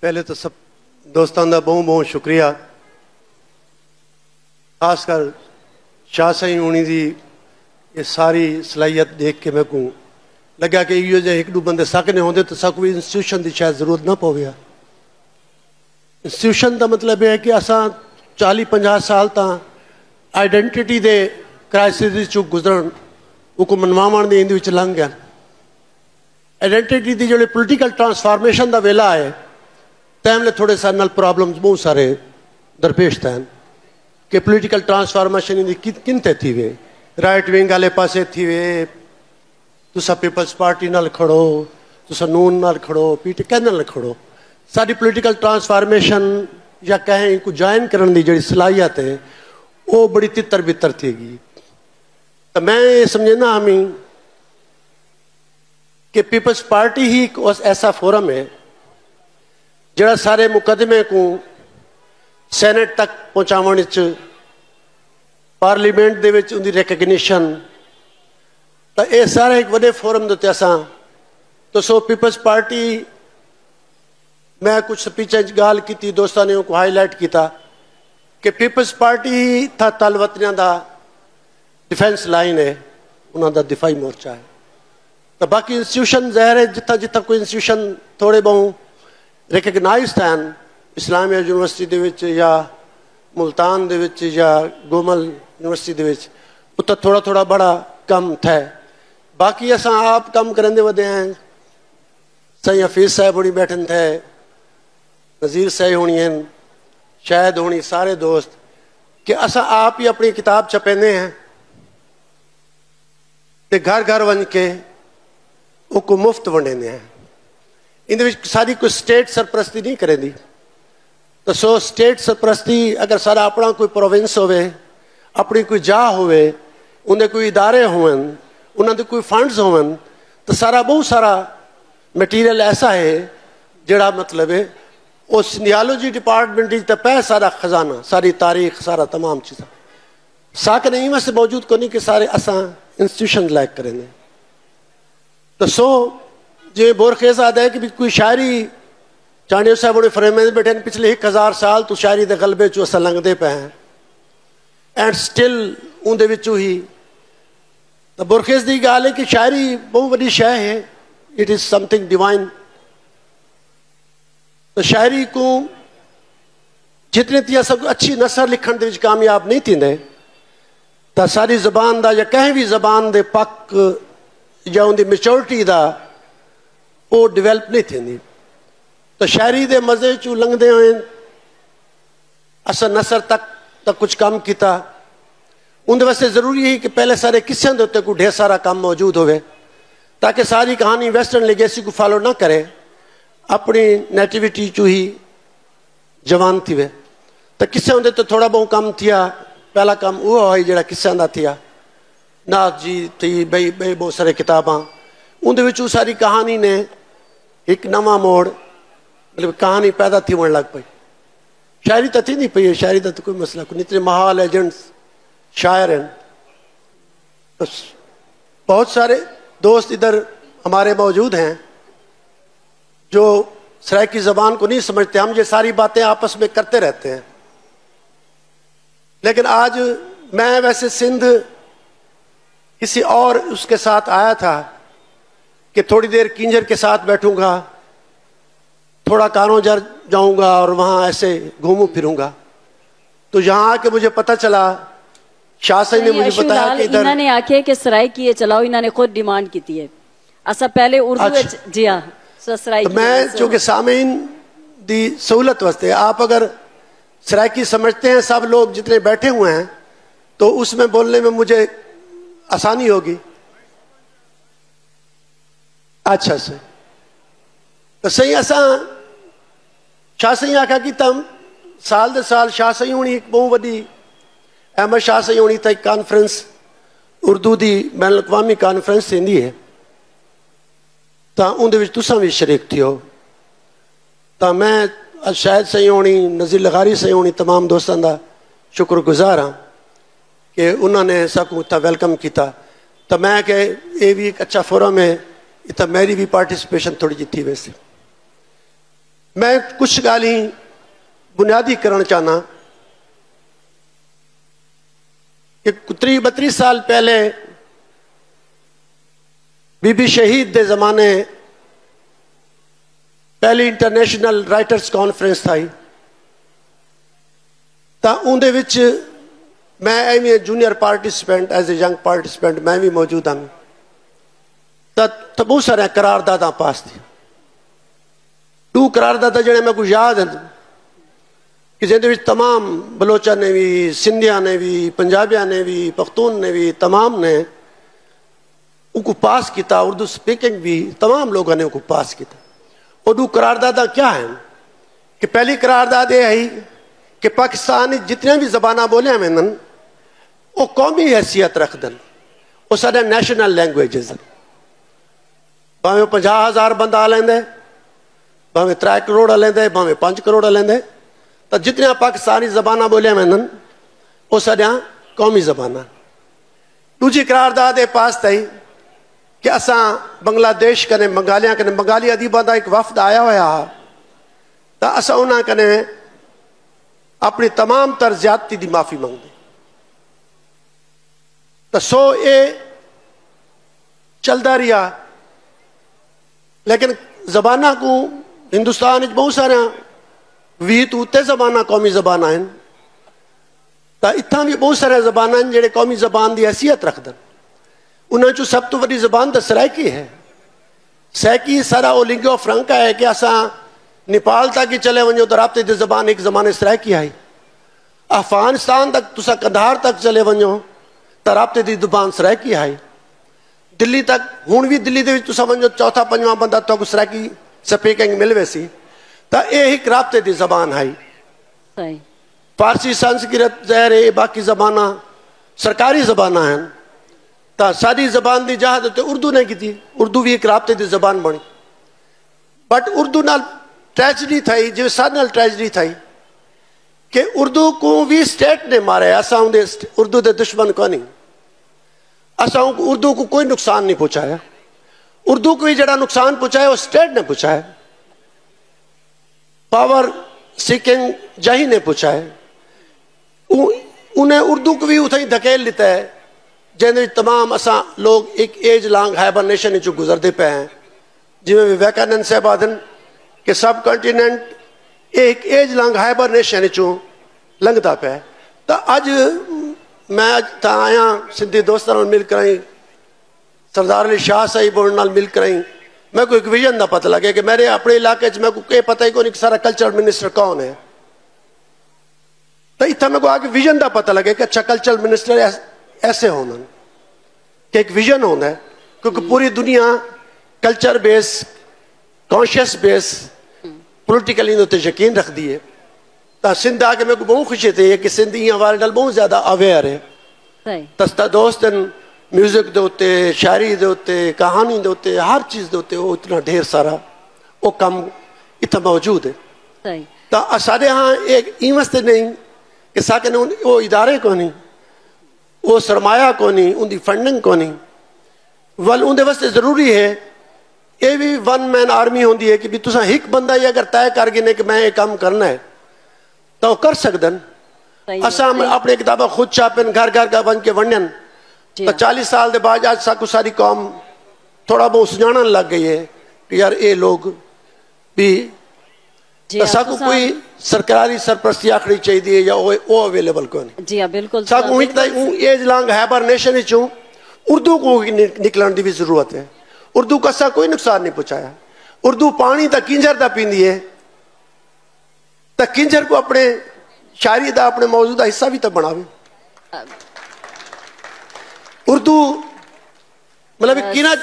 पहले तो सब दोस्तों का बहुत बहुत शुक्रिया, खासकर शाह साईं होनी की ये सारी सलाहियत देख के मेरे को लगा कि इो जे एक दो बंदे सकने होंगे तो सब कोई इंस्टीट्यूशन की शायद जरूरत ना पवे। इंस्टीट्यूशन का मतलब यह है कि असा 40-50 साल तो आइडेंटिटी के क्राइसिस चो गुजरन उनको मनवावन की इन लंघ गया। आइडेंटिटी की जो पोलिटिकल ट्रांसफॉर्मेशन का वेला है तैमले थोड़े सारे नाल प्रॉब्लम्स बहुत सारे दरपेश थे कि पोलिटिकल ट्रांसफॉर्मेशन किन ते थी वे, राइट विंग वाले पासे थी वे, तुसा पीपल्स पार्टी नाल खड़ो, तुसा नून नाल खड़ो, पीटी कहने नाल खड़ो। सारी पोलिटिकल ट्रांसफॉर्मेशन या कहें को ज्वाइन करने की जी सलाहियत है वो बड़ी तितर बितर थी गई। तो मैं ये समझना हमें कि पीपल्स पार्टी ही एक ऐसा फोरम है जरा सारे मुकदमे को सैनेट तक पहुँचाने पार्लीमेंट दे विच उनकी रिकग्निशन, तो ये सारा एक बड़े फोरम के असा तो सो पीपल्स पार्टी मैं कुछ स्पीचें गाल की दोस्तों ने उनको हाईलाइट किया कि पीपल्स पार्टी ही था तलवतनिया का डिफेंस लाइन है, उन्होंने दिफाई मोर्चा है। तो बाकी इंस्टीट्यूशन ज़ाहिर है जिथा जिथा कोई इंस्टीट्यूशन थोड़े बहुत रिकगनाइज थे इस्लामिया यूनिवर्सिटी दे या मुल्तान दे या गोमल यूनिवर्सिटी दे उत्तर थोड़ा थोड़ा बड़ा कम थे। बाकी असा आप कम करते वधे हैं। सही हफीज़ साहब होनी बैठन थे, नज़ीर साहब होनी हैं, शायद होनी सारे दोस्त कि असा आप ही अपनी किताब छपेंदे हैं ते घर घर वन के उसको मुफ्त वंडेंदे हैं। इन सारी कोई स्टेट सरप्रस्ती नहीं करेंदी। तो सो स्टेट सरप्रस्ती अगर सारा अपना कोई प्रोविंस होवे, अपनी कोई जा होवे, उन्हें कोई इदारे होवन, उन्होंने कोई फंड्स होवन, तो सारा बहुत सारा मटीरियल ऐसा है जड़ा मतलब है उस नियालोजी डिपार्टमेंट पे सारा खजाना, सारी तारीख, सारा तमाम चीज़ा साक नहीं वैसे मौजूद को नहीं कि सारे असा इंस्टीट्यूशन लायक करेंगे। तो सो जो बोरखेज आदा है कि भी कोई शायरी चांडियो साहब बड़े फ्रेम में बैठे पिछले 1000 साल तो शायरी के गलबे चो असा लंघते पे हैं एंड स्टिल उनके ही। तो बोरखेज की गाल है कि शायरी बहुत बड़ी शय है, इट इज़ समथिंग डिवाइन। तो शायरी को जितने तिया सब अच्छी नसर लिखण दे कामयाब नहीं थींदे तो सारी जबान का या कहीं भी जबान के पक या उनकी मैच्योरिटी का वो डिवेलप नहीं थी। तो शायरी के मज़े चू लंघते हुए असा नसर तक कुछ काम किया। उनके वास्ते जरूरी है कि पहले सारे किस्सों के उत्ते कोई ढेर सारा काम मौजूद होवे ताकि सारी कहानी वेस्टर्न लेगेसी को फॉलो ना करे, अपनी नेटिविटी चू ही जवान थी वे। तो किस्सों के तो थोड़ा बहुत काम थिया। पहला काम वो है जरा किस्सों का थिया, नाथ जी थी बई बई बहुत सारे किताबां उनके सारी कहानी ने एक नवा मोड़ मतलब कहानी पैदा थी वन लग पई। शायरी तो थी नहीं पई, शायरी का तो कोई मसला को नहीं। इतने महाल एजेंट्स शायर हैं। तो बहुत सारे दोस्त इधर हमारे मौजूद हैं जो सराइकी ज़बान को नहीं समझते। हम ये सारी बातें आपस में करते रहते हैं, लेकिन आज मैं वैसे सिंध किसी और उसके साथ आया था कि थोड़ी देर किंजर के साथ बैठूंगा, थोड़ा कानोजर जाऊंगा और वहाँ ऐसे घूमूं फिरूंगा। तो यहाँ आके मुझे पता चला, शाह साईं ने मुझे बताया कि इधर इन्होंने आखे कि सराय की चलाओ, इन्होंने खुद डिमांड की है। असा पहले उर्दू जी हाँ सराय तो मैं चूंकि सामीन दी सहूलत वास्ते आप अगर सराइकी समझते हैं सब लोग जितने बैठे हुए हैं तो उसमें बोलने में मुझे आसानी होगी। अच्छा से तो सही असा शाह साईं आखा कि तम साल दे साल शाह साईं होनी एक बहुत बड़ी अहमद शाह साईं होनी था एक कॉन्फ्रेंस उर्दू की बैन अवी कॉन्फ्रेंस थी है तो उनके तुसा भी शरीक थी हो। तो मैं शायद साईं होनी नज़ीर लगारी साईं होनी तमाम दोस्तों का शुक्रगुजार हाँ कि उन्होंने सबको इतना वेलकम किया। तो मैं कि ये भी एक अच्छा फोरम है, इतना मेरी भी पार्टिसिपेशन थोड़ी जी थी। वैसे میں کچھ گالیں بنیادی کرنا چاہنا کہ 32 سال پہلے بی بی شہید دے زمانے پہلی انٹرنیشنل رائٹرز کانفرنس تھائی تا اندے وچ میں ایویں junior participant as a young participant میں بھی موجود ہوں تا بہت سارے قرارداداں پاس تھی 2 قرارداد جڑے میں کو یاد ہیں کہ جہدے وچ تمام بلوچاں نے بھی سندھیاں نے بھی پنجابیاں نے بھی پختون نے بھی تمام نے ان کو پاس کیتا اردو سپیکنگ بھی تمام لوگوں نے ان کو پاس کیتا اور 2 قرارداداں کیا ہیں کہ پہلی قرارداد یہ ہے کہ پاکستان جتنے بھی زبانہ بولے ہیں وہ قومی حیثیت رکھ دن وہ سارے نیشنل لینگویجز ہیں بھاویں 50,000 بندہ لیندے بھاویں 3 کروڑ لیندے بھاویں 5 کروڑ لیندے تو جتنے پاکستانی زبانہ بولے ہیں وہ سارے قومی زبانہ دوسری قرارداد پاس تھی کہ اساں بنگلہ دیش کنے منگالیاں کنے منگالی ادیباں دا ایک وفد آیا ہوا تو اساں انہاں کنے اپنی تمام تر زیادتی دی معافی مانگ دی تو سو اے چلدا رہا لیکن زبانہ کو ہندوستان بہت سارے 20 زبانہ قومی زبانہ ہیں تو اتنا بھی بہت سارے زبانہ ہیں جڑے قومی زبان دی حیثیت رکھ دن انہاں چو سب تو بڑی زبان تو سرائکی ہے سرائکی سارا وہ لنگو فرنکا ہے کہ اساں نیپال تک ہی چلے ونجو تو رابطے دی زبان ایک زمانے سرائکی آئی افغانستان تک تسا کندھار تک چلے ونجو تو رابطے دی زبان سرائکی آئی دلی تک ہون بھی دلی دے وچ تسا ونجو چوتھا پنجواں بندہ تو سرائکی سپیکنگ مل ویسی تو یہ ایک رابطے دی زبان آئی فارسی سنسکرت زہر ہے باقی زبانہ سرکاری زبانہ ہیں تا ساری زبان دی جہاد تے اردو نے کی تھی اردو بھی ایک رابطے دی زبان بنی بٹ اردو نال ٹریجڈی تھائی جو سارے نال ٹریجڈی تھائی کہ اردو کو بھی سٹیٹ نے مارے اساں دے اردو دے دشمن کو نہیں اساں اردو کو کوئی نقصان نہیں پہنچایا اردو کو ہی جڑا نقصان پہنچایا وہ سٹیٹ نے پہنچایا پاور سیکنگ جاہی نے پہنچایا انہیں اردو کو بھی اتھائی دھکیل لیتا ہے جن تمام اساں لوگ ایک ایج لانگ ہائبرنیشن چو گزرتے پہ ہیں جی میں ویویکانند صاحب آدھن کہ سب کنٹیننٹ ایک ایج لانگ ہائبرنیشن چو لنگتا پہ ہے تو آج میں تا آیا سندھی دوستان مل کریں سردار علی شاہ صاحب نال مل کریں میں کو ایک ویژن دا پتہ لگے کہ میرے اپنے علاقے میں کو کہ پتہ ہی کون ایک سارا کلچر منسٹر کون ہے تو اتنا میں کو آگے ویژن دا پتہ لگے کہ اچھا کلچر منسٹر ایسے ہونا کہ ایک ویژن ہونا ہے کیونکہ پوری دنیا کلچر بیس کانشیس بیس پولیٹیکلی انہوں یقین رکھ دیئے تو سندھ آگے میں کو بہت خوشی تھی کہ سندھی ہمارے نال بہت زیادہ اویئر ہے تستا دوستن میوزک دے ہوتے شاعری دے ہوتے کہانی دے ہوتے ہر چیز دے ہوتے وہ اتنا ڈھیر سارا وہ کم اتنا موجود ہے تو سارے ہاں ایک ایمستے نہیں کہ ساکن وہ ادارے کو نہیں وہ سرمایہ کو نہیں ان دی فنڈنگ کو نہیں ول ان دے واسطے ضروری ہے یہ بھی ون مین آرمی ہوندی ہے کہ بھی تساں ایک بندہ یہ اگر طے کر گئے کہ میں یہ کام کرنا ہے تو کر سکدن اساں اپنے کتابیں خود چھاپن گھر گھر کا بن کے ونڈن تو 40 سال دے بعد آج ساکو ساری قوم تھوڑا بہت سجانن لگ گئی ہے کہ یار اے لوگ بھی ساکو کوئی سرکاری سرپرستی آخری چاہیے دی یا وہ اویلیبل کو نہیں جی ہاں بالکل ساکو ہوئی ایج لانگ ہائبرنیشن چوں اردو کو نکلن دی بھی ضرورت ہے اردو کا سا کوئی نقصان نہیں پہنچایا اردو پانی تا کنجر دا پیندی ہے تا کنجر کو اپنے شاعری دا اپنے موضوع دا حصہ بھی تک بناوے اردو مطلب کینا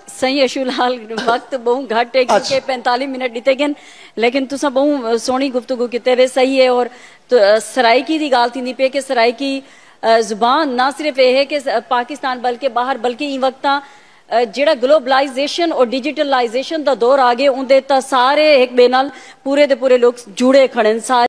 صحیح اشولال وقت بہت گھٹ ہے کیونکہ 45 منٹ دیتے گئے لیکن تسا بہت سونی گفتگو کیتے رہے صحیح ہے اور سرائکی دی گال تھی نہیں پہ کہ سرائکی زبان نہ صرف یہ ہے کہ پاکستان بلکہ باہر بلکہ ان وقتاں جڑا گلوبلائزیشن اور ڈیجیٹلائزیشن دا دور آگے اندے تا سارے ایک بے نال پورے دے پورے لوگ جڑے کھڑے سارے